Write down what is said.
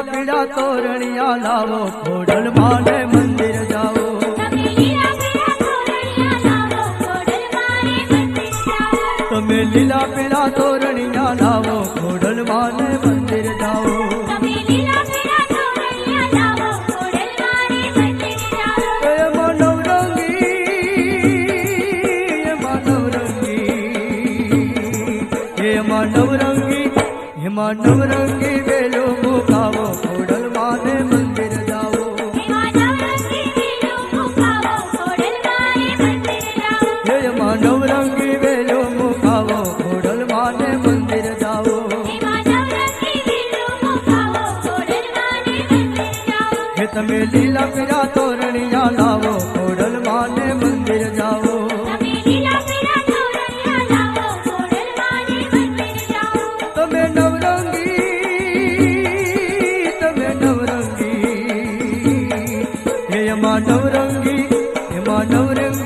પીળા તોરણિયા લાવો ખોડલ માને મંદિર જાઓ તમે લીલા પીળા તોરણિયા લાવો ખોડલ માને મંદિર જાઓ એમાં નવરંગી વેલો મુકાવો ખોડલ માને મંદિર જાઓ એમાં નવરંગી વેલો મુકાવો ખોડલ માને મંદિર જાઓ હે તમે લીલા પીળા તોરણિયા લાવો ખોડલ માને મંદિર જાઓ એમાં નવરંગી